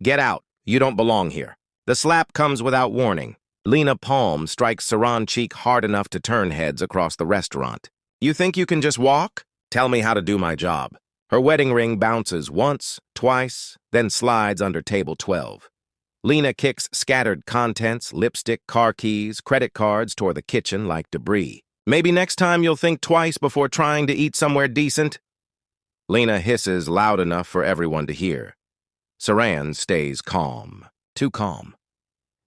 Get out. You don't belong here. The slap comes without warning. Lena palm strikes Saran's cheek hard enough to turn heads across the restaurant. You think you can just walk? Tell me how to do my job. Her wedding ring bounces once, twice, then slides under table 12. Lena kicks scattered contents, lipstick, car keys, credit cards toward the kitchen like debris. Maybe next time you'll think twice before trying to eat somewhere decent? Lena hisses loud enough for everyone to hear. Saran stays calm. Too calm.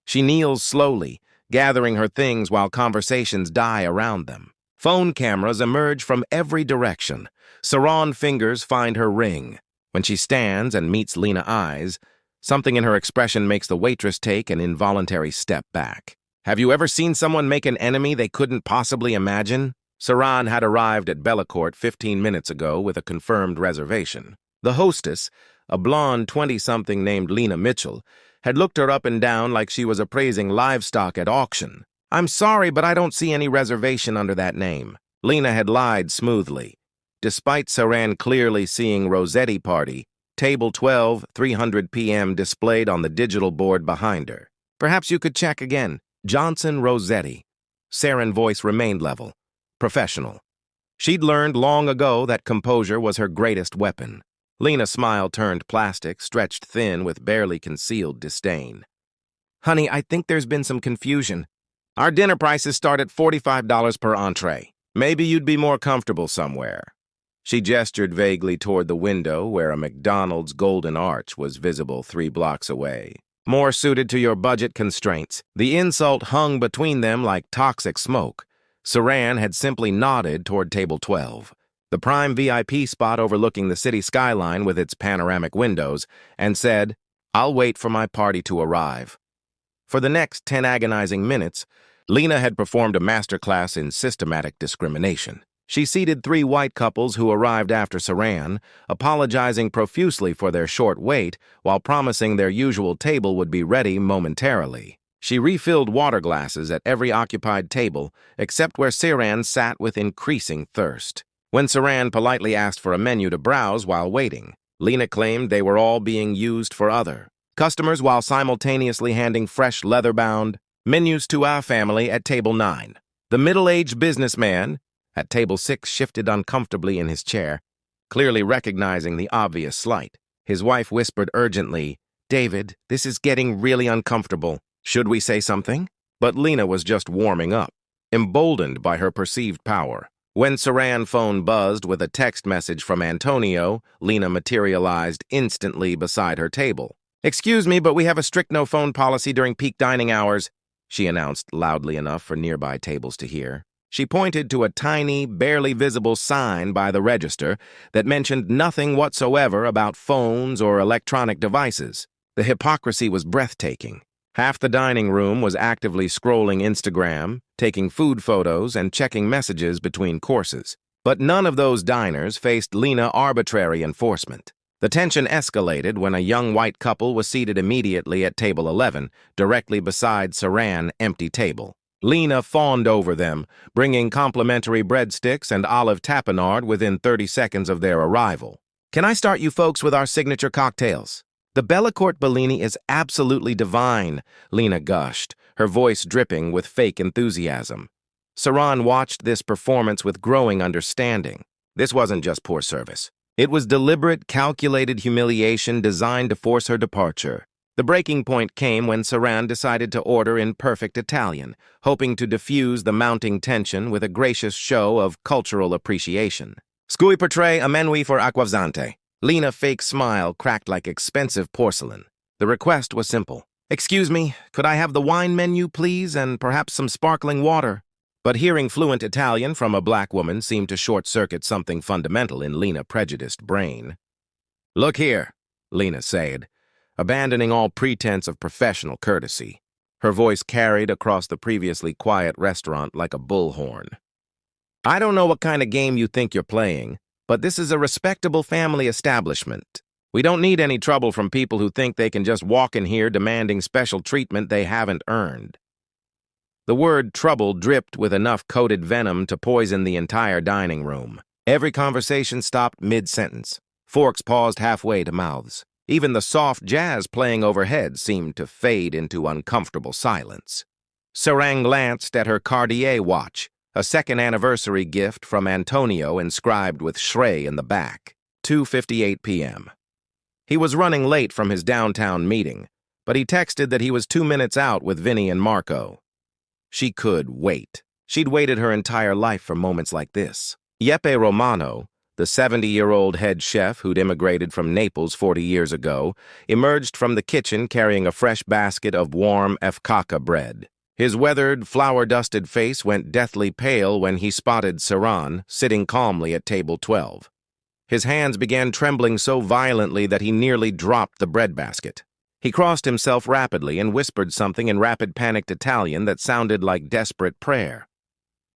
She kneels slowly, gathering her things while conversations die around them. Phone cameras emerge from every direction. Saran's fingers find her ring. When she stands and meets Lena's eyes, something in her expression makes the waitress take an involuntary step back. Have you ever seen someone make an enemy they couldn't possibly imagine? Saran had arrived at Bellecourt 15 minutes ago with a confirmed reservation. The hostess, a blonde 20-something named Lena Mitchell, had looked her up and down like she was appraising livestock at auction. I'm sorry, but I don't see any reservation under that name. Lena had lied smoothly. Despite Saran clearly seeing Rossetti Party, table 12, 300 p.m. displayed on the digital board behind her. Perhaps you could check again. Johnson Rossetti. Saran's voice remained level, professional. She'd learned long ago that composure was her greatest weapon. Lena's smile turned plastic, stretched thin with barely concealed disdain. Honey, I think there's been some confusion. Our dinner prices start at $45 per entree. Maybe you'd be more comfortable somewhere. She gestured vaguely toward the window where a McDonald's golden arch was visible 3 blocks away. More suited to your budget constraints. The insult hung between them like toxic smoke. Saran had simply nodded toward table 12, the prime VIP spot overlooking the city skyline with its panoramic windows, and said, I'll wait for my party to arrive. For the next 10 agonizing minutes, Lena had performed a masterclass in systematic discrimination. She seated 3 white couples who arrived after Saran, apologizing profusely for their short wait while promising their usual table would be ready momentarily. She refilled water glasses at every occupied table except where Saran sat with increasing thirst. When Saran politely asked for a menu to browse while waiting, Lena claimed they were all being used for other customers while simultaneously handing fresh leather-bound menus to our family at table 9. The middle-aged businessman at table 6 shifted uncomfortably in his chair, clearly recognizing the obvious slight. His wife whispered urgently, David, this is getting really uncomfortable. Should we say something? But Lena was just warming up, emboldened by her perceived power. When Saran's phone buzzed with a text message from Antonio, Lena materialized instantly beside her table. Excuse me, but we have a strict no-phone policy during peak dining hours, she announced loudly enough for nearby tables to hear. She pointed to a tiny, barely visible sign by the register that mentioned nothing whatsoever about phones or electronic devices. The hypocrisy was breathtaking. Half the dining room was actively scrolling Instagram, taking food photos, and checking messages between courses. But none of those diners faced Lena's arbitrary enforcement. The tension escalated when a young white couple was seated immediately at table 11, directly beside Saran's empty table. Lena fawned over them, bringing complimentary breadsticks and olive tapenade within 30 seconds of their arrival. Can I start you folks with our signature cocktails? The Bellecourt Bellini is absolutely divine, Lena gushed, her voice dripping with fake enthusiasm. Saran watched this performance with growing understanding. This wasn't just poor service. It was deliberate, calculated humiliation designed to force her departure. The breaking point came when Saran decided to order in perfect Italian, hoping to diffuse the mounting tension with a gracious show of cultural appreciation. Scui per tre, a menui for acquavzante. Lena's fake smile cracked like expensive porcelain. The request was simple. Excuse me, could I have the wine menu, please, and perhaps some sparkling water? But hearing fluent Italian from a black woman seemed to short-circuit something fundamental in Lena's prejudiced brain. Look here, Lena said, abandoning all pretense of professional courtesy. Her voice carried across the previously quiet restaurant like a bullhorn. I don't know what kind of game you think you're playing, but this is a respectable family establishment. We don't need any trouble from people who think they can just walk in here demanding special treatment they haven't earned. The word trouble dripped with enough coated venom to poison the entire dining room. Every conversation stopped mid-sentence. Forks paused halfway to mouths. Even the soft jazz playing overhead seemed to fade into uncomfortable silence. Sarang glanced at her Cartier watch, a second anniversary gift from Antonio inscribed with Shrey in the back. 2:58 p.m. He was running late from his downtown meeting, but he texted that he was 2 minutes out with Vinny and Marco. She could wait. She'd waited her entire life for moments like this. Yeppe Romano, the 70-year-old head chef who'd immigrated from Naples 40 years ago, emerged from the kitchen carrying a fresh basket of warm fkaka bread. His weathered, flour-dusted face went deathly pale when he spotted Saran sitting calmly at table 12. His hands began trembling so violently that he nearly dropped the bread basket. He crossed himself rapidly and whispered something in rapid panicked Italian that sounded like desperate prayer.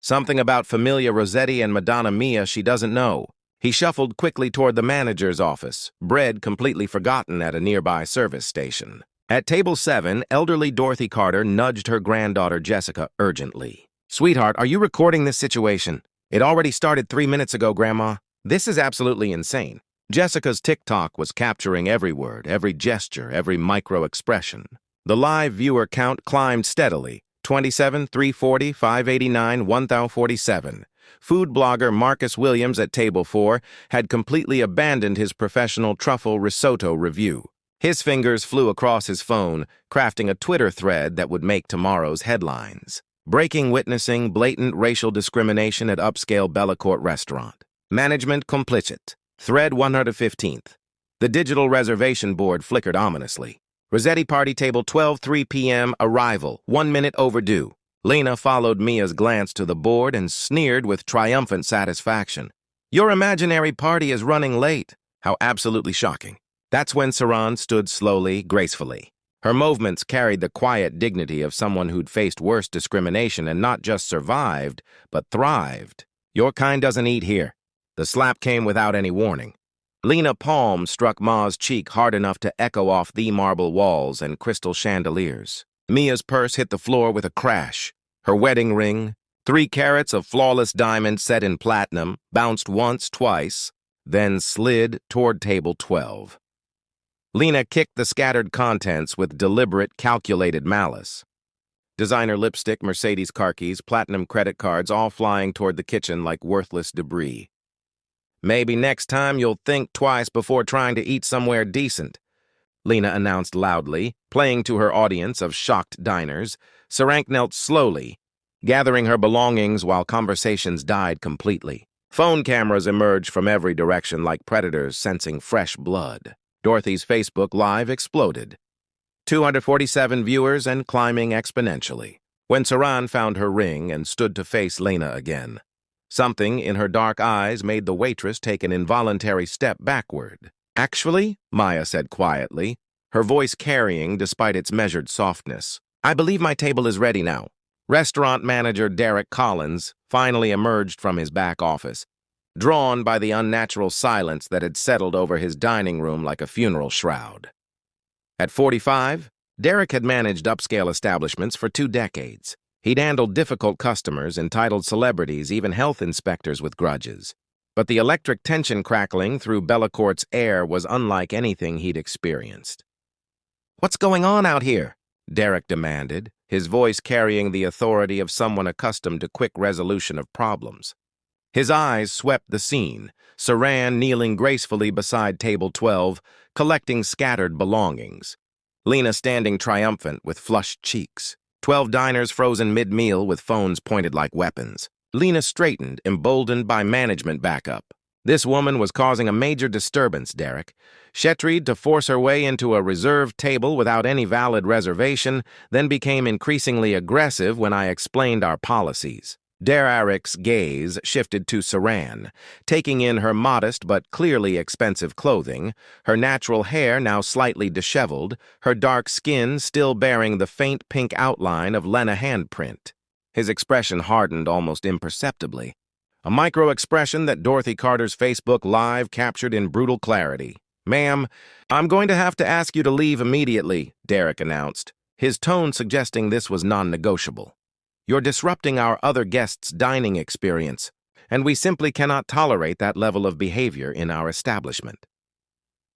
Something about Familia Rossetti and Madonna Mia she doesn't know. He shuffled quickly toward the manager's office, bread completely forgotten at a nearby service station. At table 7, elderly Dorothy Carter nudged her granddaughter Jessica urgently. "Sweetheart, are you recording this situation? It already started 3 minutes ago, Grandma. This is absolutely insane." Jessica's TikTok was capturing every word, every gesture, every micro-expression. The live viewer count climbed steadily. 27, 340, 589, 1047. Food blogger Marcus Williams at table 4 had completely abandoned his professional truffle risotto review. His fingers flew across his phone, crafting a Twitter thread that would make tomorrow's headlines. Breaking witnessing blatant racial discrimination at upscale Bellacourt restaurant. Management complicit. Thread 115th. The digital reservation board flickered ominously. Rossetti party table 12, 3 p.m. arrival, 1 minute overdue. Lena followed Mia's glance to the board and sneered with triumphant satisfaction. "Your imaginary party is running late." How absolutely shocking. That's when Saran stood slowly, gracefully. Her movements carried the quiet dignity of someone who'd faced worse discrimination and not just survived, but thrived. "Your kind doesn't eat here." The slap came without any warning. Lena Palm struck Ma's cheek hard enough to echo off the marble walls and crystal chandeliers. Mia's purse hit the floor with a crash. Her wedding ring, 3 carats of flawless diamond set in platinum, bounced once, twice, then slid toward table 12. Lena kicked the scattered contents with deliberate, calculated malice. Designer lipstick, Mercedes car keys, platinum credit cards, all flying toward the kitchen like worthless debris. "Maybe next time you'll think twice before trying to eat somewhere decent," Lena announced loudly, playing to her audience of shocked diners. Sarank knelt slowly, gathering her belongings while conversations died completely. Phone cameras emerged from every direction like predators sensing fresh blood. Dorothy's Facebook Live exploded. 247 viewers and climbing exponentially. When Saran found her ring and stood to face Lena again, something in her dark eyes made the waitress take an involuntary step backward. "Actually," Maya said quietly, her voice carrying despite its measured softness, "I believe my table is ready now." Restaurant manager Derek Collins finally emerged from his back office, drawn by the unnatural silence that had settled over his dining room like a funeral shroud. At 45, Derek had managed upscale establishments for 2 decades. He'd handled difficult customers, entitled celebrities, even health inspectors with grudges. But the electric tension crackling through Bellacourt's air was unlike anything he'd experienced. "What's going on out here?" Derek demanded, his voice carrying the authority of someone accustomed to quick resolution of problems. His eyes swept the scene, Saran kneeling gracefully beside table 12, collecting scattered belongings. Lena standing triumphant with flushed cheeks. 12 diners frozen mid-meal with phones pointed like weapons. Lena straightened, emboldened by management backup. This woman was causing a major disturbance, Derek. Shetried to force her way into a reserved table without any valid reservation, then became increasingly aggressive when I explained our policies. Derek's gaze shifted to Saran, taking in her modest but clearly expensive clothing, her natural hair now slightly disheveled, her dark skin still bearing the faint pink outline of Lena handprint. His expression hardened almost imperceptibly, a micro-expression that Dorothy Carter's Facebook Live captured in brutal clarity. "Ma'am, I'm going to have to ask you to leave immediately," Derek announced, his tone suggesting this was non-negotiable. "You're disrupting our other guests' dining experience, and we simply cannot tolerate that level of behavior in our establishment."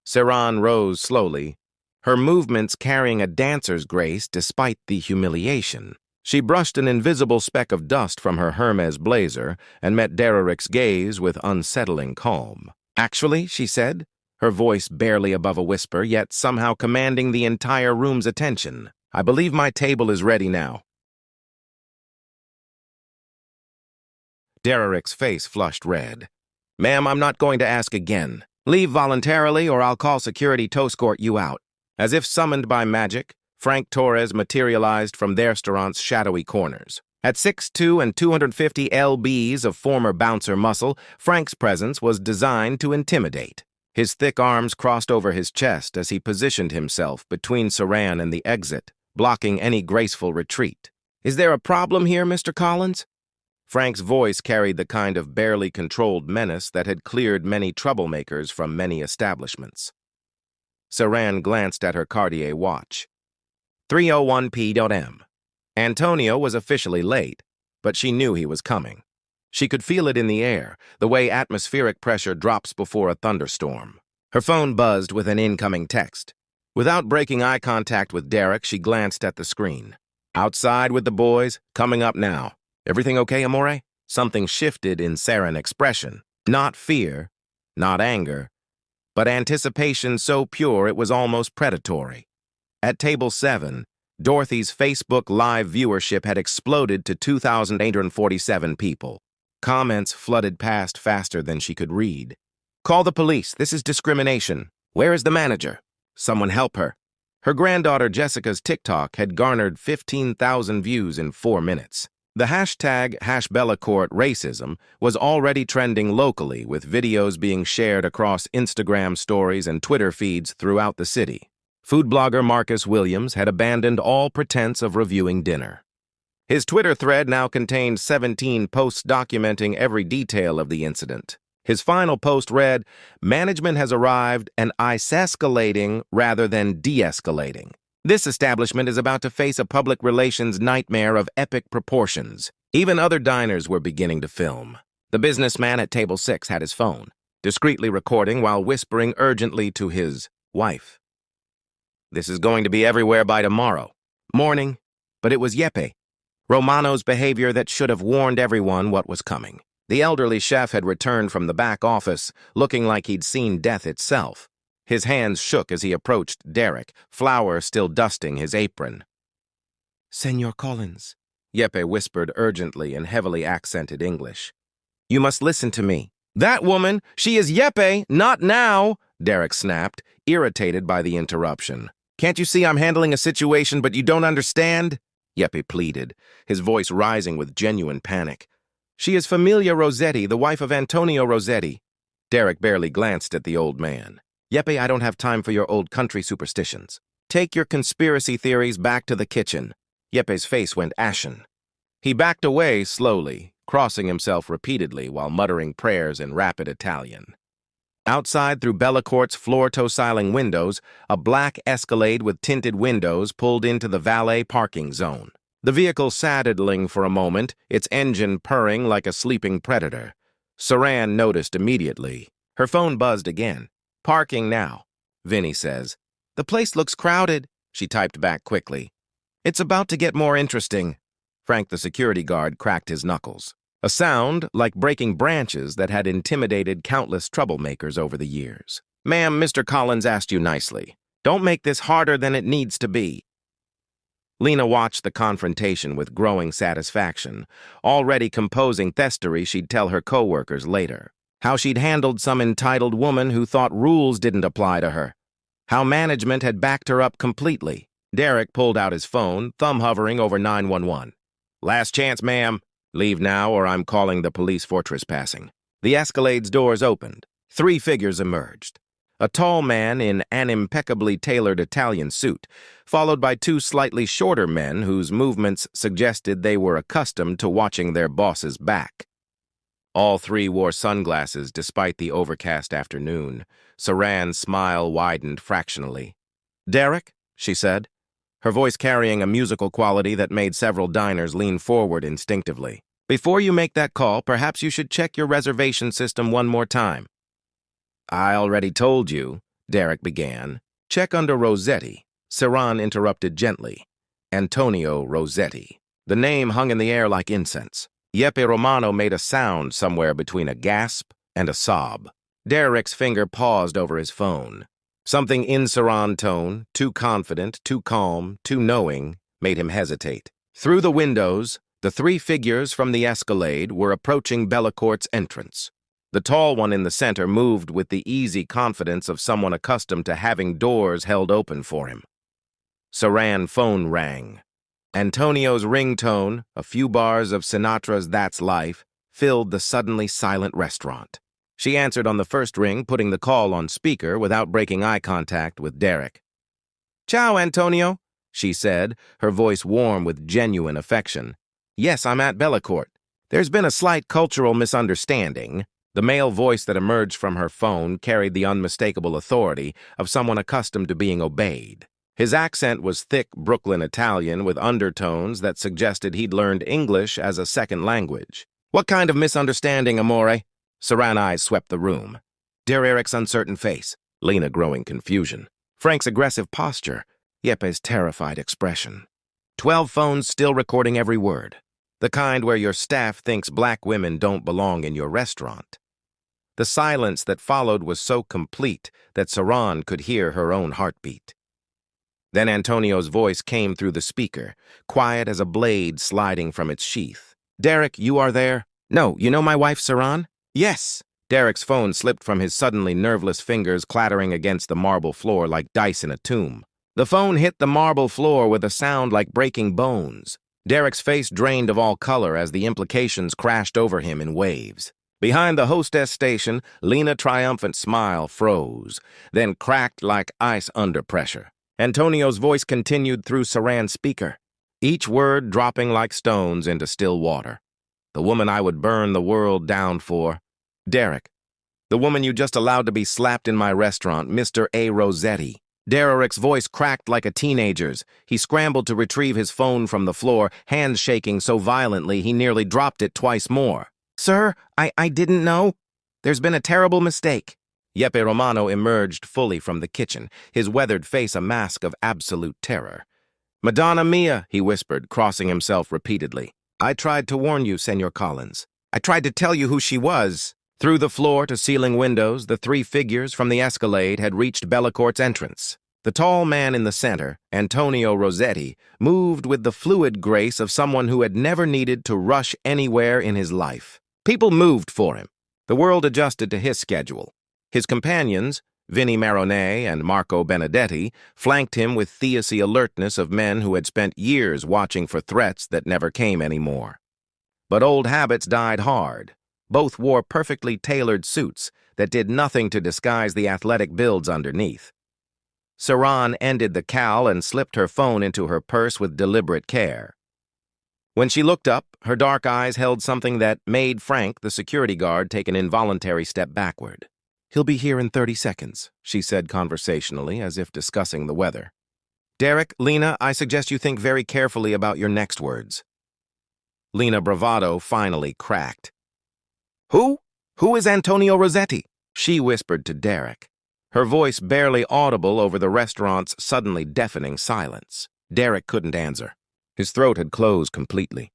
Saran rose slowly, her movements carrying a dancer's grace despite the humiliation. She brushed an invisible speck of dust from her Hermes blazer and met Derek's gaze with unsettling calm. "Actually," she said, her voice barely above a whisper, yet somehow commanding the entire room's attention, "I believe my table is ready now." Derek's face flushed red. "Ma'am, I'm not going to ask again. Leave voluntarily or I'll call security to escort you out." As if summoned by magic, Frank Torres materialized from their restaurant's shadowy corners. At 6'2" and 250 lbs of former bouncer muscle, Frank's presence was designed to intimidate. His thick arms crossed over his chest as he positioned himself between Saran and the exit, blocking any graceful retreat. "Is there a problem here, Mr. Collins?" Frank's voice carried the kind of barely controlled menace that had cleared many troublemakers from many establishments. Saran glanced at her Cartier watch. 3:01 p.m. Antonio was officially late, but she knew he was coming. She could feel it in the air, the way atmospheric pressure drops before a thunderstorm. Her phone buzzed with an incoming text. Without breaking eye contact with Derek, she glanced at the screen. "Outside with the boys, coming up now. Everything okay, amore?" Something shifted in Saran's expression. Not fear, not anger, but anticipation so pure it was almost predatory. At table 7, Dorothy's Facebook Live viewership had exploded to 2,847 people. Comments flooded past faster than she could read. "Call the police. This is discrimination. Where is the manager? Someone help her." Her granddaughter Jessica's TikTok had garnered 15,000 views in 4 minutes. The hashtag #BellaCourtRacism was already trending locally, with videos being shared across Instagram stories and Twitter feeds throughout the city. Food blogger Marcus Williams had abandoned all pretense of reviewing dinner. His Twitter thread now contained 17 posts documenting every detail of the incident. His final post read, "Management has arrived and escalating rather than de-escalating. This establishment is about to face a public relations nightmare of epic proportions." Even other diners were beginning to film. The businessman at table 6 had his phone, discreetly recording while whispering urgently to his wife. "This is going to be everywhere by tomorrow morning." But it was Yeppe, Romano's behavior that should have warned everyone what was coming. The elderly chef had returned from the back office, looking like he'd seen death itself. His hands shook as he approached Derek, flour still dusting his apron. "Senor Collins," Yeppe whispered urgently in heavily accented English. "You must listen to me." "That woman, she is Yeppe, not now," Derek snapped, irritated by the interruption. "Can't you see I'm handling a situation but you don't understand?" Yeppe pleaded, his voice rising with genuine panic. "She is Familia Rossetti, the wife of Antonio Rossetti." Derek barely glanced at the old man. "Yeppe, I don't have time for your old country superstitions. Take your conspiracy theories back to the kitchen." Yeppe's face went ashen. He backed away slowly, crossing himself repeatedly while muttering prayers in rapid Italian. Outside, through Bellacourt's floor-to-ceiling windows, a black Escalade with tinted windows pulled into the valet parking zone. The vehicle sat idling for a moment, its engine purring like a sleeping predator. Saran noticed immediately. Her phone buzzed again. "Parking now," Vinny says. "The place looks crowded," she typed back quickly. "It's about to get more interesting." Frank the security guard cracked his knuckles. A sound like breaking branches that had intimidated countless troublemakers over the years. "Ma'am, Mr. Collins asked you nicely. Don't make this harder than it needs to be." Lena watched the confrontation with growing satisfaction, already composing thestery she'd tell her co-workers later. How she'd handled some entitled woman who thought rules didn't apply to her. How management had backed her up completely. Derek pulled out his phone, thumb hovering over 911. "Last chance, ma'am. Leave now or I'm calling the police for trespassing." The Escalade's doors opened. 3 figures emerged. A tall man in an impeccably tailored Italian suit, followed by 2 slightly shorter men whose movements suggested they were accustomed to watching their boss's back. All 3 wore sunglasses despite the overcast afternoon. Saran's smile widened fractionally. "Derek," she said, her voice carrying a musical quality that made several diners lean forward instinctively. "Before you make that call, perhaps you should check your reservation system one more time." "I already told you," Derek began. Check under Rossetti. Saran interrupted gently. Antonio Rossetti. The name hung in the air like incense. Yeppe Romano made a sound somewhere between a gasp and a sob. Derek's finger paused over his phone. Something in Saran's tone, too confident, too calm, too knowing, made him hesitate. Through the windows, the three figures from the escalade were approaching Bellecourt's entrance. The tall one in the center moved with the easy confidence of someone accustomed to having doors held open for him. Saran's phone rang. Antonio's ringtone, a few bars of Sinatra's That's Life, filled the suddenly silent restaurant. She answered on the first ring, putting the call on speaker without breaking eye contact with Derek. "Ciao, Antonio," she said, her voice warm with genuine affection. "Yes, I'm at Bellecourt. There's been a slight cultural misunderstanding." The male voice that emerged from her phone carried the unmistakable authority of someone accustomed to being obeyed. His accent was thick Brooklyn Italian with undertones that suggested he'd learned English as a second language. "What kind of misunderstanding, amore?" Saran's eyes swept the room. Derek's uncertain face, Lena growing confusion, Frank's aggressive posture, Yeppe's terrified expression. 12 phones still recording every word. The kind where your staff thinks black women don't belong in your restaurant. The silence that followed was so complete that Saran could hear her own heartbeat. Then Antonio's voice came through the speaker, quiet as a blade sliding from its sheath. "Derek, you are there?" "No, you know my wife, Saran?" "Yes." Derek's phone slipped from his suddenly nerveless fingers, clattering against the marble floor like dice in a tomb. The phone hit the marble floor with a sound like breaking bones. Derek's face drained of all color as the implications crashed over him in waves. Behind the hostess station, Lena's triumphant smile froze, then cracked like ice under pressure. Antonio's voice continued through Saran's speaker, each word dropping like stones into still water. "The woman I would burn the world down for. Derek. The woman you just allowed to be slapped in my restaurant, Mr. A. Rossetti." Derek's voice cracked like a teenager's. He scrambled to retrieve his phone from the floor, hands shaking so violently he nearly dropped it twice more. "Sir, I didn't know. There's been a terrible mistake." Yeppe Romano emerged fully from the kitchen, his weathered face a mask of absolute terror. "Madonna mia," he whispered, crossing himself repeatedly. "I tried to warn you, Senor Collins. I tried to tell you who she was." Through the floor-to-ceiling windows, the three figures from the escalade had reached Bellecourt's entrance. The tall man in the center, Antonio Rossetti, moved with the fluid grace of someone who had never needed to rush anywhere in his life. People moved for him. The world adjusted to his schedule. His companions, Vinnie Maroney and Marco Benedetti, flanked him with theacy alertness of men who had spent years watching for threats that never came anymore. But old habits died hard. Both wore perfectly tailored suits that did nothing to disguise the athletic builds underneath. Saran ended the cowl and slipped her phone into her purse with deliberate care. When she looked up, her dark eyes held something that made Frank, the security guard, take an involuntary step backward. "He'll be here in 30 seconds, she said conversationally, as if discussing the weather. "Derek, Lena, I suggest you think very carefully about your next words." Lena's bravado finally cracked. "Who? Who is Antonio Rossetti?" she whispered to Derek, her voice barely audible over the restaurant's suddenly deafening silence. Derek couldn't answer. His throat had closed completely.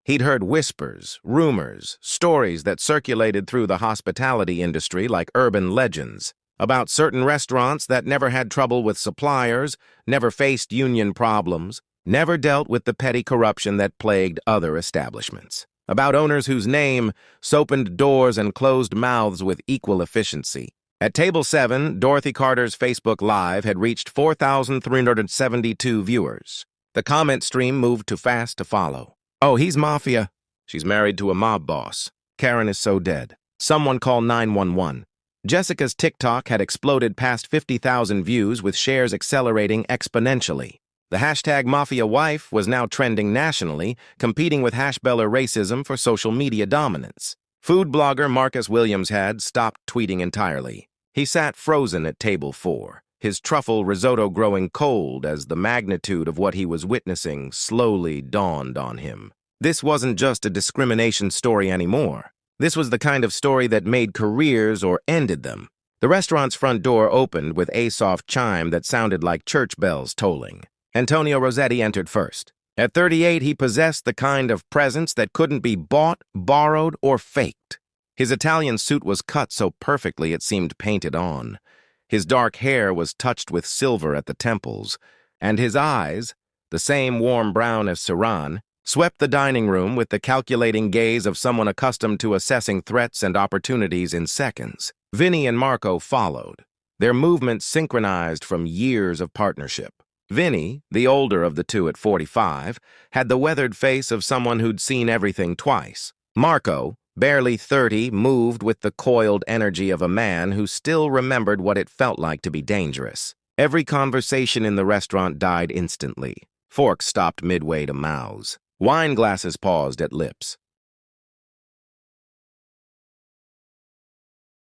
He'd heard whispers, rumors, stories that circulated through the hospitality industry like urban legends, about certain restaurants that never had trouble with suppliers, never faced union problems, never dealt with the petty corruption that plagued other establishments, about owners whose name opened doors and closed mouths with equal efficiency. At Table 7, Dorothy Carter's Facebook Live had reached 4,372 viewers. The comment stream moved too fast to follow. "Oh, he's Mafia. She's married to a mob boss. Karen is so dead. Someone call 911. Jessica's TikTok had exploded past 50,000 views with shares accelerating exponentially. The hashtag Mafia wife was now trending nationally, competing with hashbeller racism for social media dominance. Food blogger Marcus Williams had stopped tweeting entirely. He sat frozen at Table 4. His truffle risotto growing cold as the magnitude of what he was witnessing slowly dawned on him. This wasn't just a discrimination story anymore. This was the kind of story that made careers or ended them. The restaurant's front door opened with a soft chime that sounded like church bells tolling. Antonio Rossetti entered first. At 38, he possessed the kind of presence that couldn't be bought, borrowed, or faked. His Italian suit was cut so perfectly it seemed painted on. His dark hair was touched with silver at the temples, and his eyes, the same warm brown as Saran, swept the dining room with the calculating gaze of someone accustomed to assessing threats and opportunities in seconds. Vinny and Marco followed, their movements synchronized from years of partnership. Vinny, the older of the two at 45, had the weathered face of someone who'd seen everything twice. Marco, barely 30, moved with the coiled energy of a man who still remembered what it felt like to be dangerous. Every conversation in the restaurant died instantly. Forks stopped midway to mouths. Wine glasses paused at lips.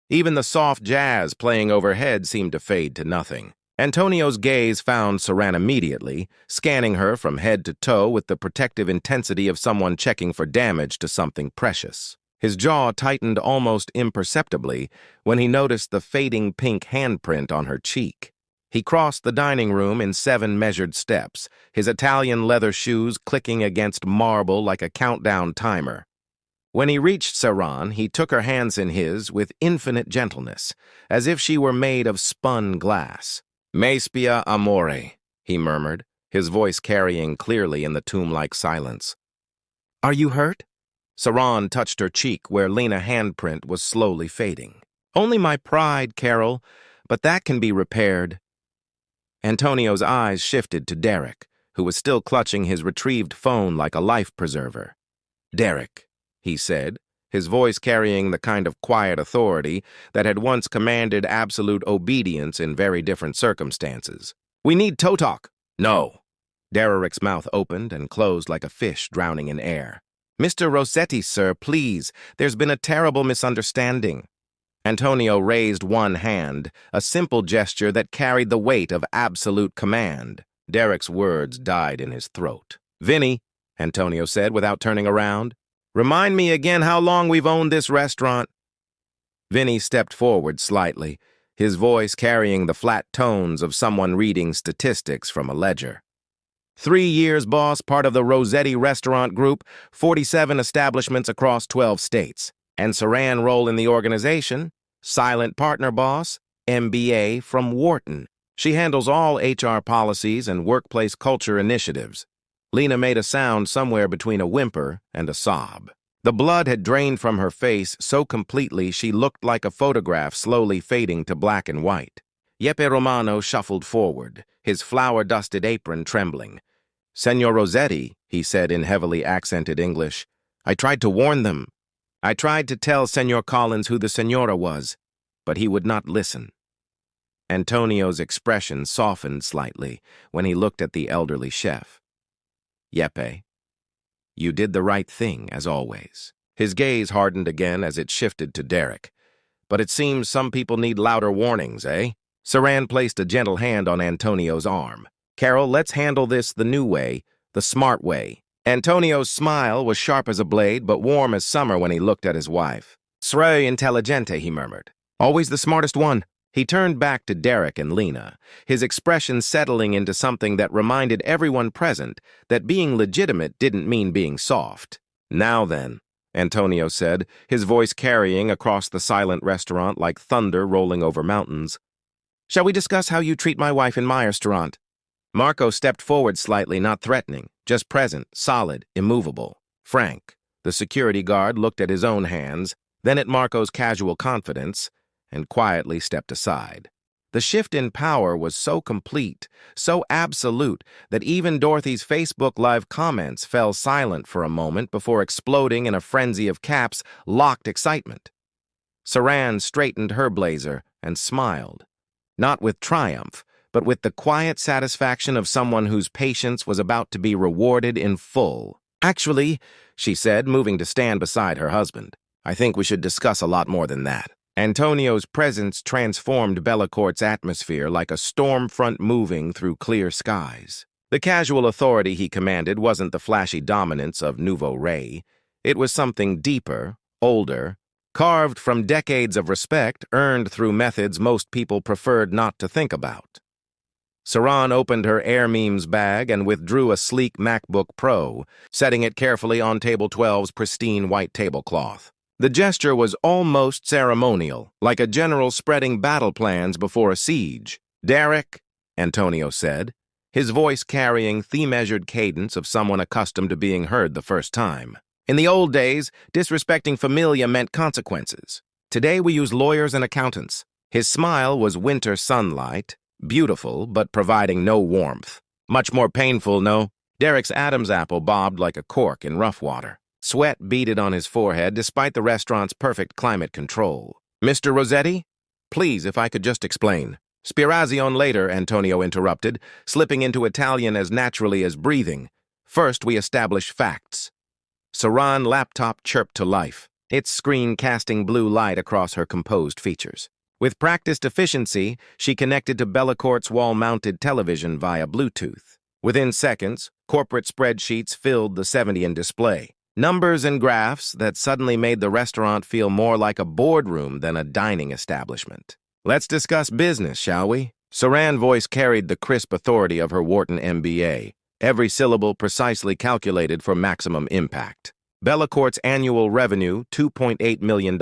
Even the soft jazz playing overhead seemed to fade to nothing. Antonio's gaze found Saran immediately, scanning her from head to toe with the protective intensity of someone checking for damage to something precious. His jaw tightened almost imperceptibly when he noticed the fading pink handprint on her cheek. He crossed the dining room in 7 measured steps, his Italian leather shoes clicking against marble like a countdown timer. When he reached Saran, he took her hands in his with infinite gentleness, as if she were made of spun glass. "Me spia amore," he murmured, his voice carrying clearly in the tomb-like silence. "Are you hurt?" Saran touched her cheek where Lena's handprint was slowly fading. "Only my pride, Carol, but that can be repaired." Antonio's eyes shifted to Derek, who was still clutching his retrieved phone like a life preserver. "Derek," he said, his voice carrying the kind of quiet authority that had once commanded absolute obedience in very different circumstances. "We need toe talk." "No." Derek's mouth opened and closed like a fish drowning in air. "Mr. Rossetti, sir, please. There's been a terrible misunderstanding." Antonio raised one hand, a simple gesture that carried the weight of absolute command. Derek's words died in his throat. "Vinny," Antonio said without turning around, "remind me again how long we've owned this restaurant." Vinny stepped forward slightly, his voice carrying the flat tones of someone reading statistics from a ledger. 3 years, boss, part of the Rossetti Restaurant Group, 47 establishments across 12 states. And Saran role in the organization, silent partner, boss, MBA from Wharton. She handles all HR policies and workplace culture initiatives. Lena made a sound somewhere between a whimper and a sob. The blood had drained from her face so completely she looked like a photograph slowly fading to black and white. Yeppe Romano shuffled forward, his flour-dusted apron trembling. "Senor Rossetti," he said in heavily accented English, "I tried to warn them. I tried to tell Senor Collins who the senora was, but he would not listen." Antonio's expression softened slightly when he looked at the elderly chef. "Yeppe, you did the right thing, as always." His gaze hardened again as it shifted to Derek. "But it seems some people need louder warnings, eh?" Saran placed a gentle hand on Antonio's arm. "Carol, let's handle this the new way, the smart way." Antonio's smile was sharp as a blade, but warm as summer when he looked at his wife. "Sre intelligente," he murmured. "Always the smartest one." He turned back to Derek and Lena, his expression settling into something that reminded everyone present that being legitimate didn't mean being soft. "Now then," Antonio said, his voice carrying across the silent restaurant like thunder rolling over mountains. "Shall we discuss how you treat my wife in my restaurant?" Marco stepped forward slightly, not threatening, just present, solid, immovable. Frank, the security guard, looked at his own hands, then at Marco's casual confidence, and quietly stepped aside. The shift in power was so complete, so absolute, that even Dorothy's Facebook Live comments fell silent for a moment before exploding in a frenzy of caps, locked excitement. Saran straightened her blazer and smiled, not with triumph, but with the quiet satisfaction of someone whose patience was about to be rewarded in full. "Actually," she said, moving to stand beside her husband, "I think we should discuss a lot more than that." Antonio's presence transformed Bellecourt's atmosphere like a storm front moving through clear skies. The casual authority he commanded wasn't the flashy dominance of Nouveau Rey. It was something deeper, older, carved from decades of respect earned through methods most people preferred not to think about. Saran opened her Air Memes bag and withdrew a sleek MacBook Pro, setting it carefully on Table 12's pristine white tablecloth. The gesture was almost ceremonial, like a general spreading battle plans before a siege. "Derek," Antonio said, his voice carrying the measured cadence of someone accustomed to being heard the first time. "In the old days, disrespecting familia meant consequences. Today we use lawyers and accountants." His smile was winter sunlight, beautiful but providing no warmth. Much more painful, no? Derek's Adam's apple bobbed like a cork in rough water. Sweat beaded on his forehead despite the restaurant's perfect climate control. "Mr. Rossetti? Please, if I could just explain." "Spirazione later," Antonio interrupted, slipping into Italian as naturally as breathing. "First, we establish facts." Saran's laptop chirped to life, its screen casting blue light across her composed features. With practiced efficiency, she connected to Bellacort's wall-mounted television via Bluetooth. Within seconds, corporate spreadsheets filled the 70-inch display. Numbers and graphs that suddenly made the restaurant feel more like a boardroom than a dining establishment. "Let's discuss business, shall we?" Saran's voice carried the crisp authority of her Wharton MBA, every syllable precisely calculated for maximum impact. Bellacort's annual revenue, $2.8 million,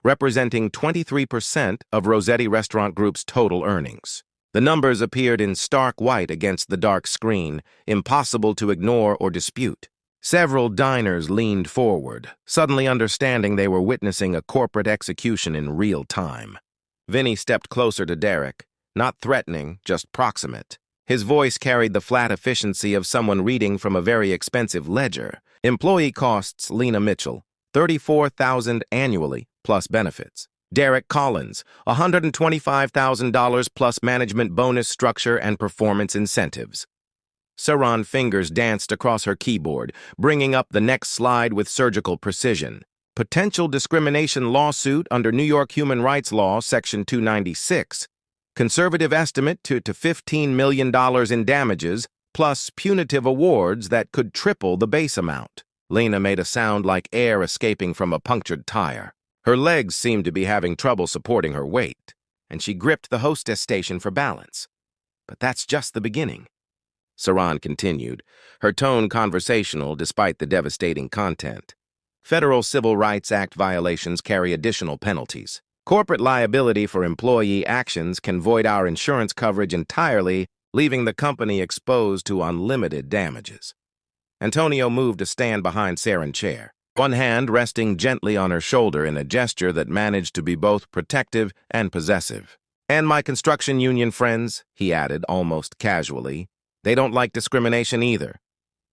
representing 23% of Rossetti Restaurant Group's total earnings. The numbers appeared in stark white against the dark screen, impossible to ignore or dispute. Several diners leaned forward, suddenly understanding they were witnessing a corporate execution in real time. Vinny stepped closer to Derek, not threatening, just proximate. His voice carried the flat efficiency of someone reading from a very expensive ledger. "Employee costs, Lena Mitchell, $34,000 annually, plus benefits. Derek Collins, $125,000 plus management bonus structure and performance incentives." Saran's fingers danced across her keyboard, bringing up the next slide with surgical precision. "Potential discrimination lawsuit under New York Human Rights Law, Section 296. Conservative estimate to $15 million in damages, plus punitive awards that could triple the base amount." Lena made a sound like air escaping from a punctured tire. Her legs seemed to be having trouble supporting her weight, and she gripped the hostess station for balance. "But that's just the beginning." Saran continued, her tone conversational despite the devastating content. "Federal Civil Rights Act violations carry additional penalties. Corporate liability for employee actions can void our insurance coverage entirely, leaving the company exposed to unlimited damages." Antonio moved to stand behind Saran's chair, one hand resting gently on her shoulder in a gesture that managed to be both protective and possessive. "And my construction union friends," he added almost casually, "they don't like discrimination either.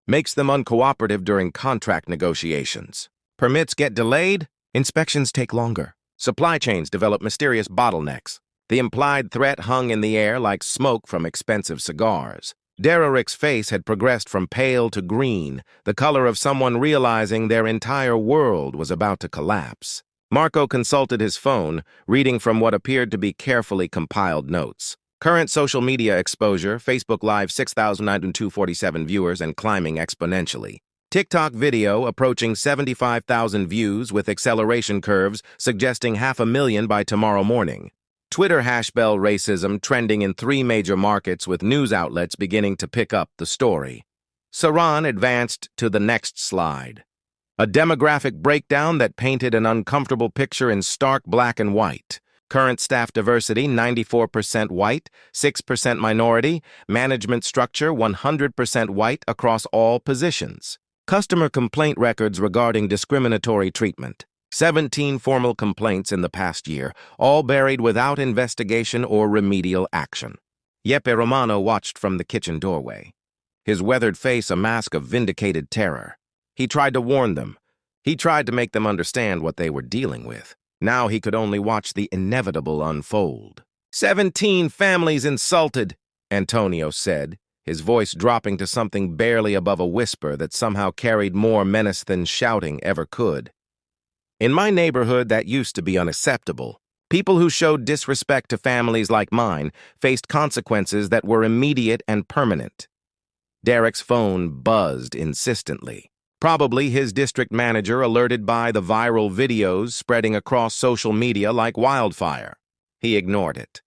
Makes them uncooperative during contract negotiations. Permits get delayed, inspections take longer. Supply chains develop mysterious bottlenecks. The implied threat hung in the air like smoke from expensive cigars." Derek's face had progressed from pale to green, the color of someone realizing their entire world was about to collapse. Marco consulted his phone, reading from what appeared to be carefully compiled notes. Current social media exposure, Facebook Live 6,247 viewers and climbing exponentially. TikTok video approaching 75,000 views with acceleration curves suggesting 500,000 by tomorrow morning. Twitter hashbell racism trending in 3 major markets with news outlets beginning to pick up the story. Saran advanced to the next slide. A demographic breakdown that painted an uncomfortable picture in stark black and white. Current staff diversity, 94% white, 6% minority. Management structure, 100% white across all positions. Customer complaint records regarding discriminatory treatment. 17 formal complaints in the past year, all buried without investigation or remedial action. Yeppe Romano watched from the kitchen doorway, his weathered face a mask of vindicated terror. He tried to warn them. He tried to make them understand what they were dealing with. Now he could only watch the inevitable unfold. 17 families insulted, Antonio said, his voice dropping to something barely above a whisper that somehow carried more menace than shouting ever could. In my neighborhood, that used to be unacceptable. People who showed disrespect to families like mine faced consequences that were immediate and permanent. Derek's phone buzzed insistently. Probably his district manager alerted by the viral videos spreading across social media like wildfire. He ignored it.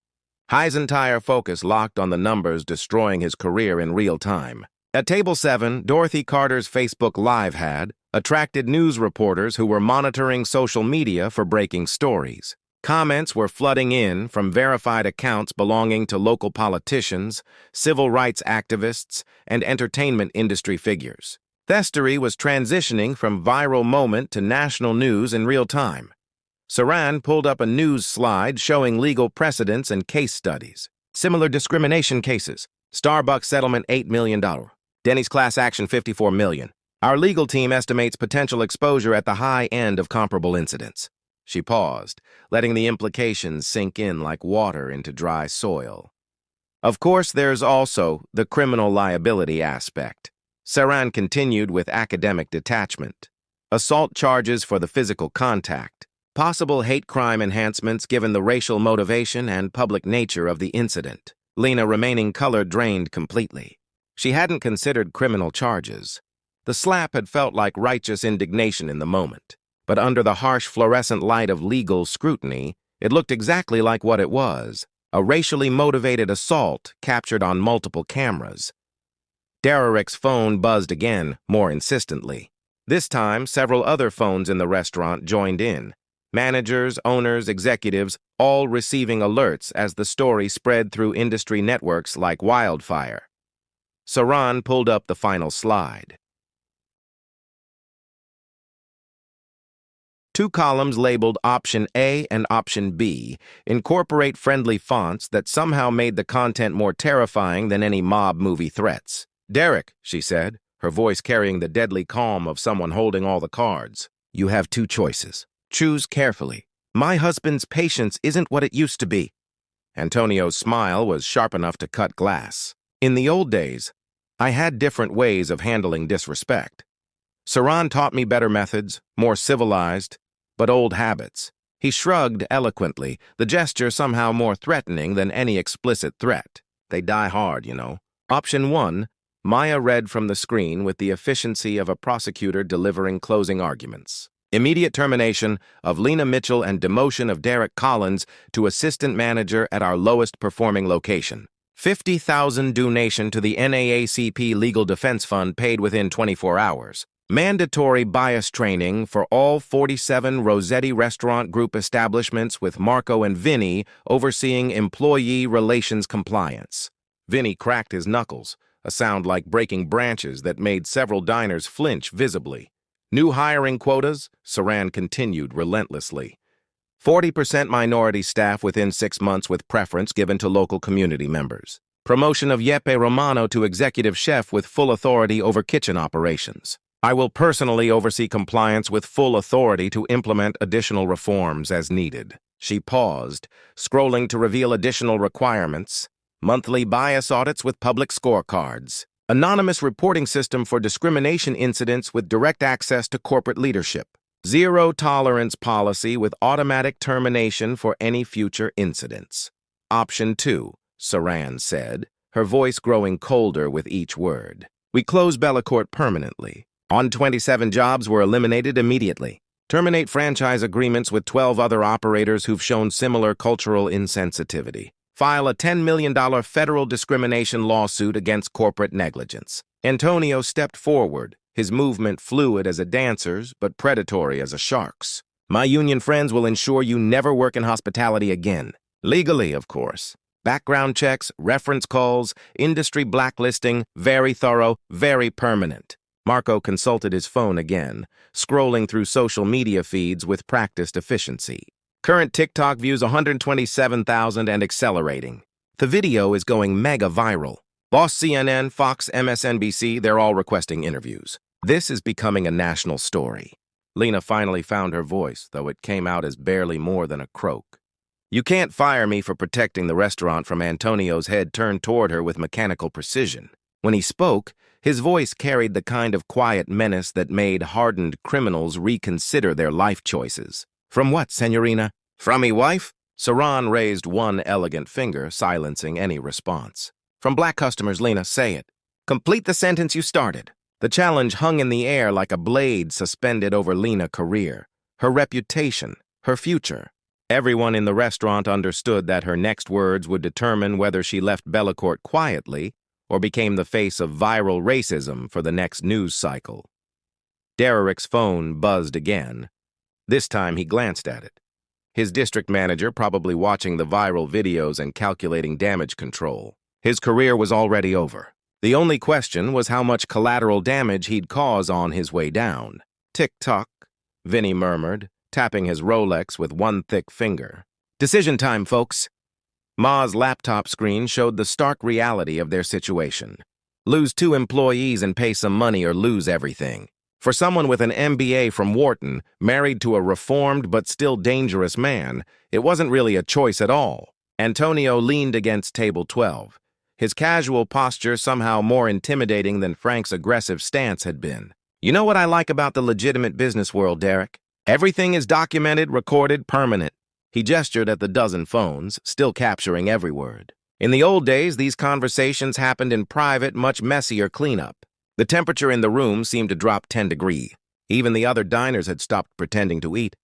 High's entire focus locked on the numbers destroying his career in real time. At Table 7, Dorothy Carter's Facebook Live had attracted news reporters who were monitoring social media for breaking stories. Comments were flooding in from verified accounts belonging to local politicians, civil rights activists, and entertainment industry figures. History was transitioning from viral moment to national news in real time. Saran pulled up a news slide showing legal precedents and case studies. Similar discrimination cases. Starbucks settlement $8 million. Denny's class action $54 million. Our legal team estimates potential exposure at the high end of comparable incidents. She paused, letting the implications sink in like water into dry soil. Of course, there's also the criminal liability aspect. Saran continued with academic detachment. Assault charges for the physical contact. Possible hate crime enhancements given the racial motivation and public nature of the incident. Lena remaining color drained completely. She hadn't considered criminal charges. The slap had felt like righteous indignation in the moment. But under the harsh fluorescent light of legal scrutiny, it looked exactly like what it was, a racially motivated assault captured on multiple cameras. Derek's phone buzzed again, more insistently. This time, several other phones in the restaurant joined in. Managers, owners, executives, all receiving alerts as the story spread through industry networks like wildfire. Saran pulled up the final slide. 2 columns labeled Option A and Option B incorporate friendly fonts that somehow made the content more terrifying than any mob movie threats. "Derek," she said, her voice carrying the deadly calm of someone holding all the cards. "You have 2 choices. Choose carefully. My husband's patience isn't what it used to be." Antonio's smile was sharp enough to cut glass. "In the old days, I had different ways of handling disrespect. Saran taught me better methods, more civilized, but old habits." He shrugged eloquently, the gesture somehow more threatening than any explicit threat. "They die hard, you know." Option 1, Maya read from the screen with the efficiency of a prosecutor delivering closing arguments. "Immediate termination of Lena Mitchell and demotion of Derek Collins to assistant manager at our lowest performing location. 50,000 donation to the NAACP Legal Defense Fund paid within 24 hours. Mandatory bias training for all 47 Rossetti Restaurant Group establishments with Marco and Vinny overseeing employee relations compliance." Vinny cracked his knuckles, a sound like breaking branches that made several diners flinch visibly. "New hiring quotas," Saran continued relentlessly. 40% minority staff within 6 months with preference given to local community members. Promotion of Yeppe Romano to executive chef with full authority over kitchen operations. I will personally oversee compliance with full authority to implement additional reforms as needed. She paused, scrolling to reveal additional requirements. Monthly bias audits with public scorecards. Anonymous reporting system for discrimination incidents with direct access to corporate leadership. Zero tolerance policy with automatic termination for any future incidents. Option 2, Saran said, her voice growing colder with each word. We close Bellacourt permanently. On 27 jobs were eliminated immediately. Terminate franchise agreements with 12 other operators who've shown similar cultural insensitivity. File a $10 million federal discrimination lawsuit against corporate negligence. Antonio stepped forward, his movement fluid as a dancer's but predatory as a shark's. My union friends will ensure you never work in hospitality again. Legally, of course. Background checks, reference calls, industry blacklisting, very thorough, very permanent. Marco consulted his phone again, scrolling through social media feeds with practiced efficiency. Current TikTok views 127,000 and accelerating. The video is going mega viral. Boss CNN, Fox, MSNBC, they're all requesting interviews. This is becoming a national story. Lena finally found her voice, though it came out as barely more than a croak. You can't fire me for protecting the restaurant from Antonio's head turned toward her with mechanical precision. When he spoke, his voice carried the kind of quiet menace that made hardened criminals reconsider their life choices. From what, Senorina? From me wife? Saran raised one elegant finger, silencing any response. From black customers, Lena, say it. Complete the sentence you started. The challenge hung in the air like a blade suspended over Lena's career, her reputation, her future. Everyone in the restaurant understood that her next words would determine whether she left Bellecourt quietly or became the face of viral racism for the next news cycle. Derek's phone buzzed again. This time he glanced at it. His district manager probably watching the viral videos and calculating damage control. His career was already over. The only question was how much collateral damage he'd cause on his way down. Tick-tock, Vinny murmured, tapping his Rolex with one thick finger. Decision time, folks. Ma's laptop screen showed the stark reality of their situation. Lose 2 employees and pay some money or lose everything. For someone with an MBA from Wharton, married to a reformed but still dangerous man, it wasn't really a choice at all. Antonio leaned against table 12. His casual posture somehow more intimidating than Frank's aggressive stance had been. You know what I like about the legitimate business world, Derek? Everything is documented, recorded, permanent. He gestured at the dozen phones, still capturing every word. In the old days, these conversations happened in private, much messier cleanup. The temperature in the room seemed to drop 10 degrees. Even the other diners had stopped pretending to eat,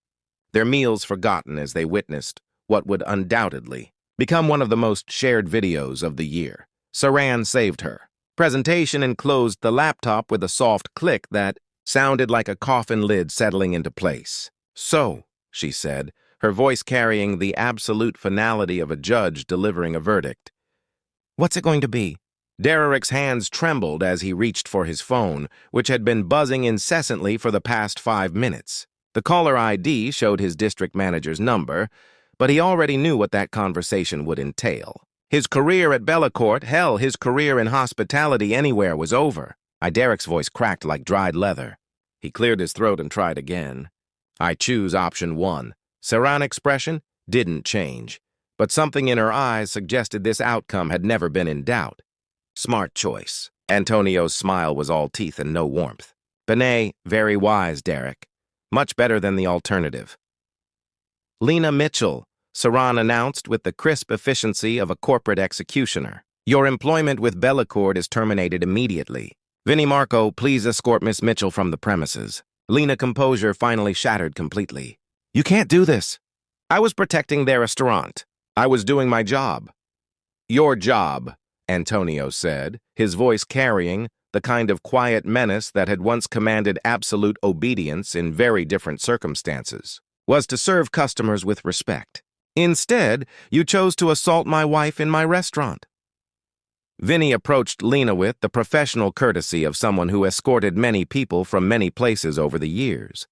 their meals forgotten as they witnessed what would undoubtedly become one of the most shared videos of the year. Saran saved her. Presentation and closed the laptop with a soft click that sounded like a coffin lid settling into place. "So," she said, her voice carrying the absolute finality of a judge delivering a verdict. "What's it going to be?" Derek's hands trembled as he reached for his phone, which had been buzzing incessantly for the past 5 minutes. The caller ID showed his district manager's number, but he already knew what that conversation would entail. His career at Bellecourt, hell, his career in hospitality anywhere was over. Derek's voice cracked like dried leather. He cleared his throat and tried again. "I choose option 1. Saran's expression didn't change, but something in her eyes suggested this outcome had never been in doubt. "Smart choice." Antonio's smile was all teeth and no warmth. "Benet, very wise, Derek. Much better than the alternative." "Lena Mitchell," Saran announced with the crisp efficiency of a corporate executioner. "Your employment with Bellecourt is terminated immediately. Vinny Marco, please escort Miss Mitchell from the premises." Lena's composure finally shattered completely. "You can't do this." "I was protecting their restaurant. I was doing my job." "Your job," Antonio said, his voice carrying the kind of quiet menace that had once commanded absolute obedience in very different circumstances, "was to serve customers with respect. Instead, you chose to assault my wife in my restaurant." Vinny approached Lena with the professional courtesy of someone who escorted many people from many places over the years.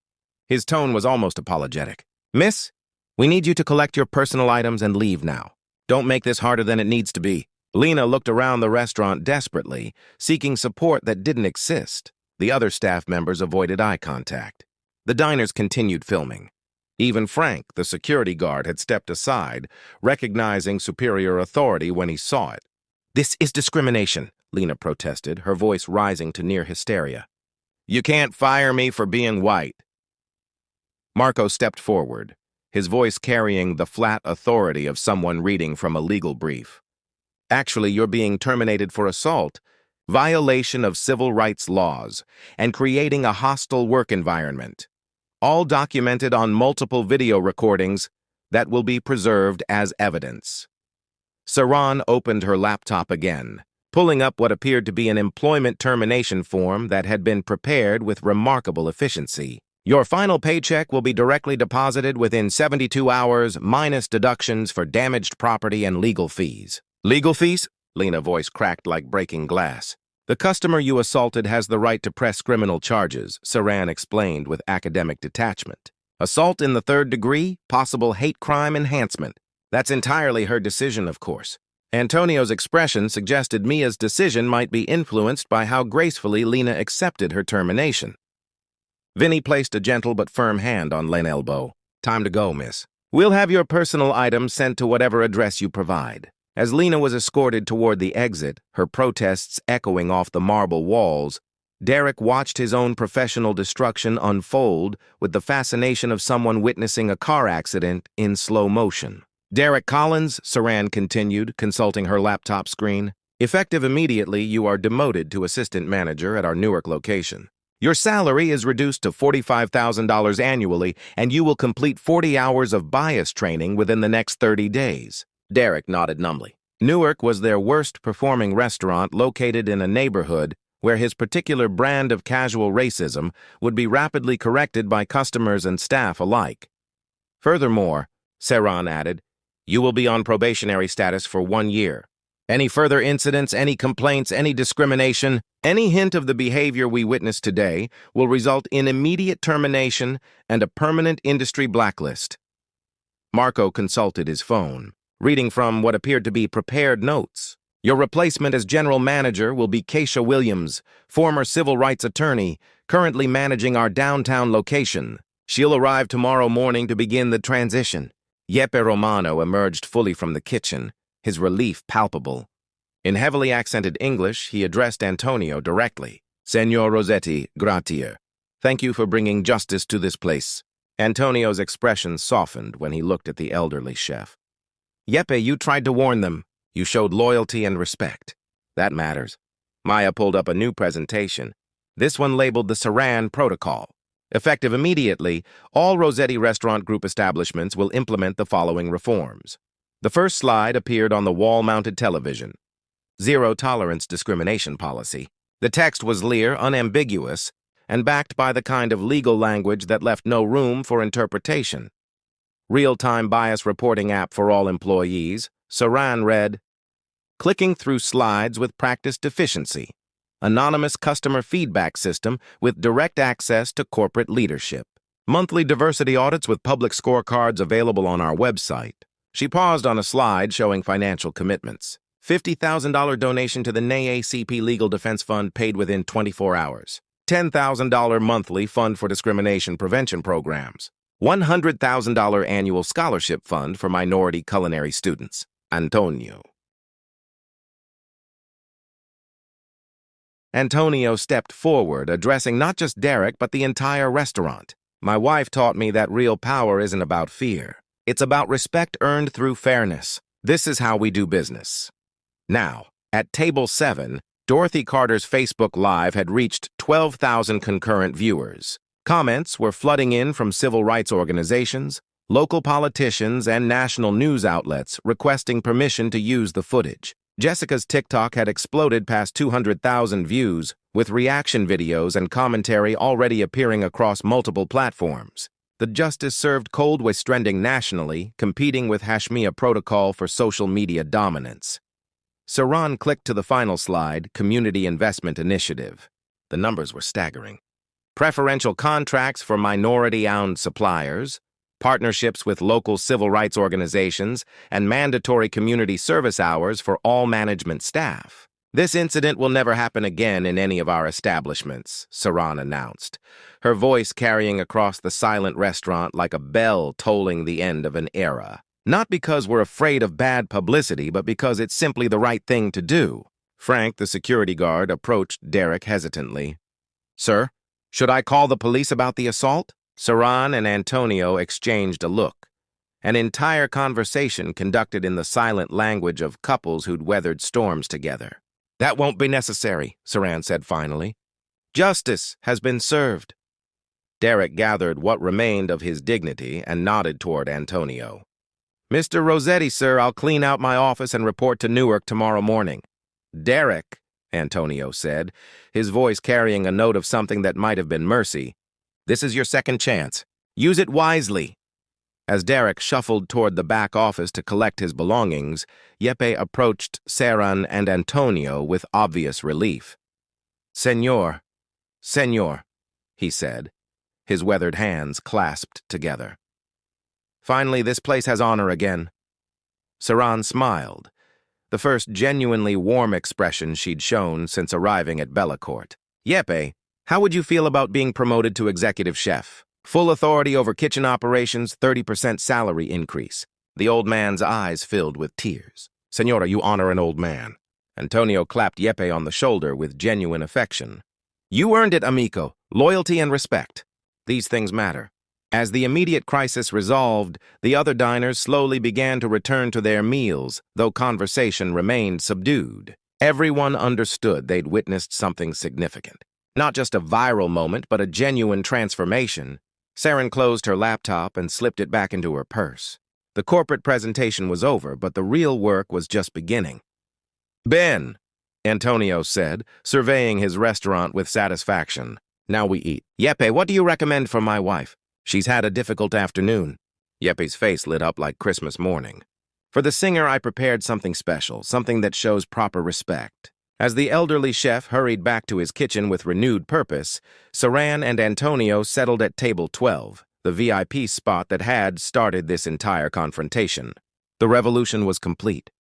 His tone was almost apologetic. "Miss, we need you to collect your personal items and leave now. Don't make this harder than it needs to be." Lena looked around the restaurant desperately, seeking support that didn't exist. The other staff members avoided eye contact. The diners continued filming. Even Frank, the security guard, had stepped aside, recognizing superior authority when he saw it. "This is discrimination," Lena protested, her voice rising to near hysteria. "You can't fire me for being white." Marco stepped forward, his voice carrying the flat authority of someone reading from a legal brief. "Actually, you're being terminated for assault, violation of civil rights laws, and creating a hostile work environment. All documented on multiple video recordings that will be preserved as evidence." Saran opened her laptop again, pulling up what appeared to be an employment termination form that had been prepared with remarkable efficiency. "Your final paycheck will be directly deposited within 72 hours, minus deductions for damaged property and legal fees." "Legal fees?" Lena's voice cracked like breaking glass. "The customer you assaulted has the right to press criminal charges," Saran explained with academic detachment. "Assault in the 3rd degree, possible hate crime enhancement. That's entirely her decision, of course." Antonio's expression suggested Mia's decision might be influenced by how gracefully Lena accepted her termination. Vinny placed a gentle but firm hand on Lena's elbow. "Time to go, miss. We'll have your personal items sent to whatever address you provide." As Lena was escorted toward the exit, her protests echoing off the marble walls, Derek watched his own professional destruction unfold with the fascination of someone witnessing a car accident in slow motion. "Derek Collins," Saran continued, consulting her laptop screen, Effective immediately, you are demoted to assistant manager at our Newark location. Your salary is reduced to $45,000 annually, and you will complete 40 hours of bias training within the next 30 days. Derek nodded numbly. Newark was their worst-performing restaurant located in a neighborhood where his particular brand of casual racism would be rapidly corrected by customers and staff alike. Furthermore, Saran added, you will be on probationary status for 1 year. Any further incidents, any complaints, any discrimination, any hint of the behavior we witnessed today will result in immediate termination and a permanent industry blacklist. Marco consulted his phone, reading from what appeared to be prepared notes. Your replacement as general manager will be Keisha Williams, former civil rights attorney, currently managing our downtown location. She'll arrive tomorrow morning to begin the transition. Yeppe Romano emerged fully from the kitchen, his relief palpable. In heavily accented English, he addressed Antonio directly. Senor Rossetti, grazie. Thank you for bringing justice to this place. Antonio's expression softened when he looked at the elderly chef. Yeppe, you tried to warn them. You showed loyalty and respect. That matters. Maya pulled up a new presentation. This one labeled the Saran Protocol. Effective immediately, all Rossetti Restaurant Group establishments will implement the following reforms. The first slide appeared on the wall-mounted television. Zero-tolerance discrimination policy. The text was clear, unambiguous, and backed by the kind of legal language that left no room for interpretation. Real-time bias reporting app for all employees. Saran read, clicking through slides with practiced efficiency. Anonymous customer feedback system with direct access to corporate leadership. Monthly diversity audits with public scorecards available on our website. She paused on a slide showing financial commitments. $50,000 donation to the NAACP Legal Defense Fund paid within 24 hours. $10,000 monthly fund for discrimination prevention programs. $100,000 annual scholarship fund for minority culinary students. Antonio. Antonio stepped forward, addressing not just Derek, but the entire restaurant. My wife taught me that real power isn't about fear. It's about respect earned through fairness. This is how we do business. Now, at Table 7, Dorothy Carter's Facebook Live had reached 12,000 concurrent viewers. Comments were flooding in from civil rights organizations, local politicians, and national news outlets requesting permission to use the footage. Jessica's TikTok had exploded past 200,000 views, with reaction videos and commentary already appearing across multiple platforms. The justice served cold was trending nationally, competing with Hashmia Protocol for social media dominance. Saran clicked to the final slide, Community Investment Initiative. The numbers were staggering. Preferential contracts for minority-owned suppliers, partnerships with local civil rights organizations, and mandatory community service hours for all management staff. This incident will never happen again in any of our establishments, Saran announced, her voice carrying across the silent restaurant like a bell tolling the end of an era. Not because we're afraid of bad publicity, but because it's simply the right thing to do. Frank, the security guard, approached Derek hesitantly. Sir, should I call the police about the assault? Saran and Antonio exchanged a look. An entire conversation conducted in the silent language of couples who'd weathered storms together. That won't be necessary, Saran said finally. Justice has been served. Derek gathered what remained of his dignity and nodded toward Antonio. Mr. Rossetti, sir, I'll clean out my office and report to Newark tomorrow morning. Derek, Antonio said, his voice carrying a note of something that might have been mercy. This is your second chance. Use it wisely. As Derek shuffled toward the back office to collect his belongings, Yeppe approached Saran and Antonio with obvious relief. Senor, he said, his weathered hands clasped together. Finally, this place has honor again. Saran smiled, the first genuinely warm expression she'd shown since arriving at Bellacourt. Yeppe, how would you feel about being promoted to executive chef? Full authority over kitchen operations, 30% salary increase. The old man's eyes filled with tears. Senora, you honor an old man. Antonio clapped Yeppe on the shoulder with genuine affection. You earned it, amico. Loyalty and respect. These things matter. As the immediate crisis resolved, the other diners slowly began to return to their meals, though conversation remained subdued. Everyone understood they'd witnessed something significant. Not just a viral moment, but a genuine transformation. Saren closed her laptop and slipped it back into her purse. The corporate presentation was over, but the real work was just beginning. "Ben," Antonio said, surveying his restaurant with satisfaction. "Now we eat." "Yeppe, what do you recommend for my wife? She's had a difficult afternoon." Yeppe's face lit up like Christmas morning. "For the singer, I prepared something special, something that shows proper respect." As the elderly chef hurried back to his kitchen with renewed purpose, Saran and Antonio settled at table 12, the VIP spot that had started this entire confrontation. The revolution was complete.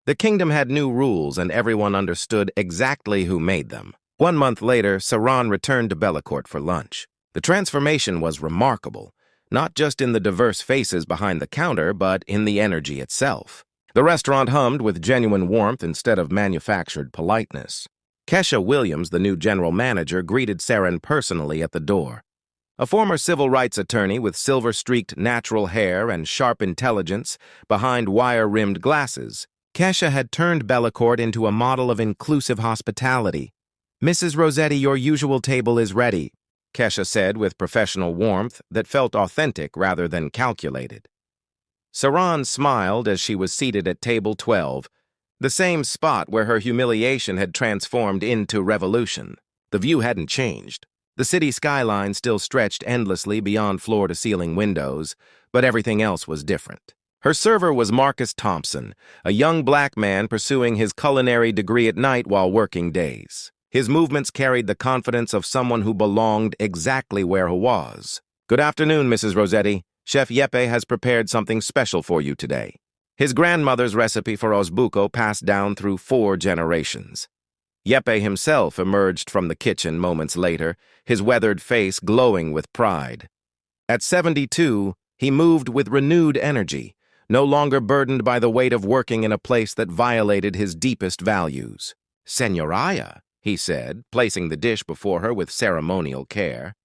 The kingdom had new rules, and everyone understood exactly who made them. 1 month later, Saran returned to Bellecourt for lunch. The transformation was remarkable, not just in the diverse faces behind the counter, but in the energy itself. The restaurant hummed with genuine warmth instead of manufactured politeness. Kesha Williams, the new general manager, greeted Saren personally at the door. A former civil rights attorney with silver-streaked natural hair and sharp intelligence behind wire-rimmed glasses, Kesha had turned Bellecourt into a model of inclusive hospitality. "Mrs. Rossetti, your usual table is ready," Kesha said with professional warmth that felt authentic rather than calculated. Saran smiled as she was seated at table 12, the same spot where her humiliation had transformed into revolution. The view hadn't changed. The city skyline still stretched endlessly beyond floor-to-ceiling windows, but everything else was different. Her server was Marcus Thompson, a young black man pursuing his culinary degree at night while working days. His movements carried the confidence of someone who belonged exactly where he was. "Good afternoon, Mrs. Rossetti. Chef Yeppe has prepared something special for you today." His grandmother's recipe for osbuco passed down through 4 generations. Yeppe himself emerged from the kitchen moments later, his weathered face glowing with pride. At 72, he moved with renewed energy, no longer burdened by the weight of working in a place that violated his deepest values. "Señorita," he said, placing the dish before her with ceremonial care.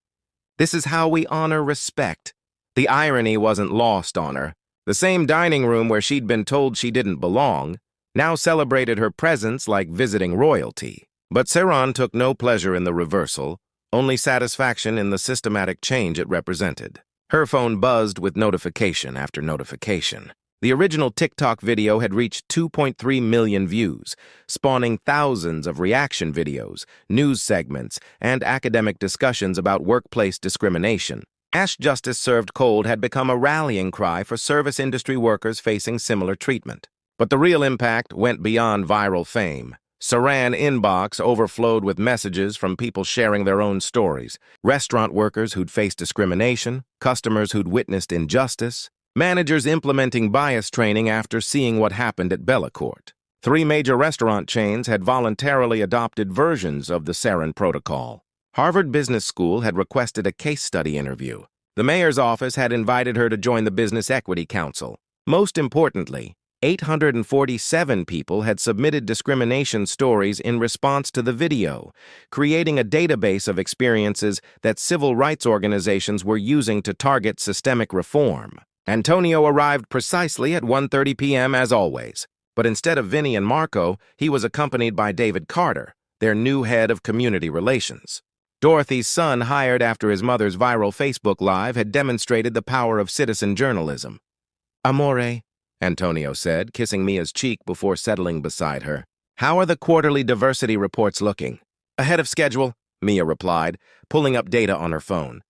"This is how we honor respect." The irony wasn't lost on her. The same dining room where she'd been told she didn't belong now celebrated her presence like visiting royalty. But Saran took no pleasure in the reversal, only satisfaction in the systematic change it represented. Her phone buzzed with notification after notification. The original TikTok video had reached 2.3 million views, spawning thousands of reaction videos, news segments, and academic discussions about workplace discrimination. Ash Justice Served Cold had become a rallying cry for service industry workers facing similar treatment. But the real impact went beyond viral fame. Saran inbox overflowed with messages from people sharing their own stories. Restaurant workers who'd faced discrimination, customers who'd witnessed injustice, managers implementing bias training after seeing what happened at Bellecourt. 3 major restaurant chains had voluntarily adopted versions of the Saran protocol. Harvard Business School had requested a case study interview. The mayor's office had invited her to join the Business Equity Council. Most importantly, 847 people had submitted discrimination stories in response to the video, creating a database of experiences that civil rights organizations were using to target systemic reform. Antonio arrived precisely at 1:30 p.m. as always, but instead of Vinny and Marco, he was accompanied by David Carter, their new head of community relations. Dorothy's son, hired after his mother's viral Facebook Live, had demonstrated the power of citizen journalism. "Amore," Antonio said, kissing Mia's cheek before settling beside her. "How are the quarterly diversity reports looking?" "Ahead of schedule," Mia replied, pulling up data on her phone.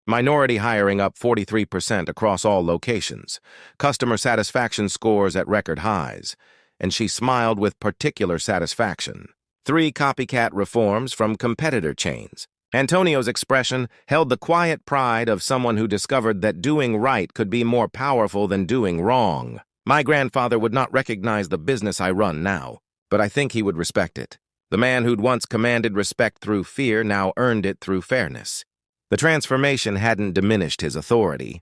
Minority hiring up 43% across all locations. Customer satisfaction scores at record highs. And she smiled with particular satisfaction. 3 copycat reforms from competitor chains. Antonio's expression held the quiet pride of someone who discovered that doing right could be more powerful than doing wrong. "My grandfather would not recognize the business I run now, but I think he would respect it. The man who'd once commanded respect through fear now earned it through fairness." The transformation hadn't diminished his authority.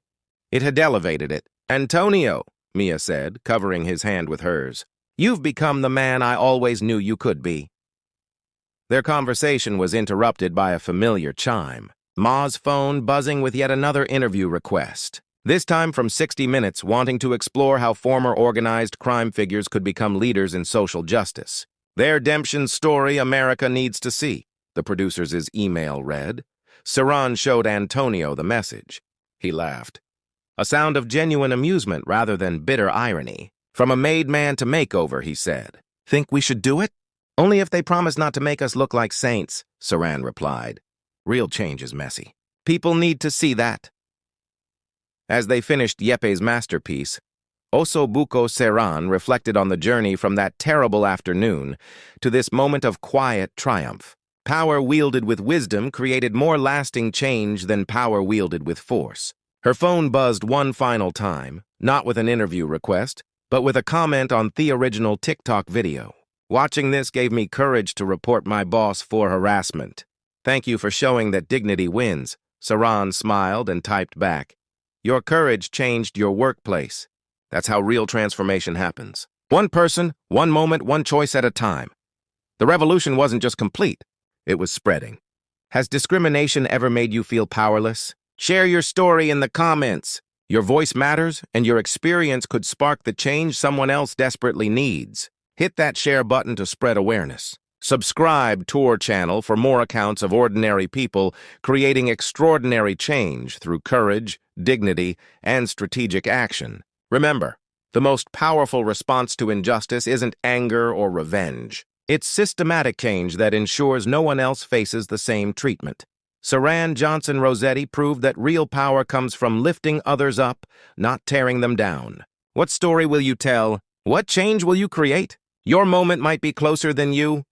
It had elevated it. "Antonio," Mia said, covering his hand with hers, "you've become the man I always knew you could be." Their conversation was interrupted by a familiar chime. Ma's phone buzzing with yet another interview request. This time from 60 Minutes, wanting to explore how former organized crime figures could become leaders in social justice. Their redemption story America needs to see, the producer's email read. Saran showed Antonio the message. He laughed. A sound of genuine amusement rather than bitter irony. From a made man to makeover, he said. Think we should do it? Only if they promise not to make us look like saints, Saran replied. Real change is messy. People need to see that. As they finished Yepes's masterpiece, Osobuco Saran reflected on the journey from that terrible afternoon to this moment of quiet triumph. Power wielded with wisdom created more lasting change than power wielded with force. Her phone buzzed one final time, not with an interview request, but with a comment on the original TikTok video. Watching this gave me courage to report my boss for harassment. Thank you for showing that dignity wins, Saran smiled and typed back. Your courage changed your workplace. That's how real transformation happens. One person, one moment, one choice at a time. The revolution wasn't just complete, it was spreading. Has discrimination ever made you feel powerless? Share your story in the comments. Your voice matters, and your experience could spark the change someone else desperately needs. Hit that share button to spread awareness. Subscribe to our channel for more accounts of ordinary people creating extraordinary change through courage, dignity, and strategic action. Remember, the most powerful response to injustice isn't anger or revenge. It's systematic change that ensures no one else faces the same treatment. Saran Johnson Rossetti proved that real power comes from lifting others up, not tearing them down. What story will you tell? What change will you create? Your moment might be closer than you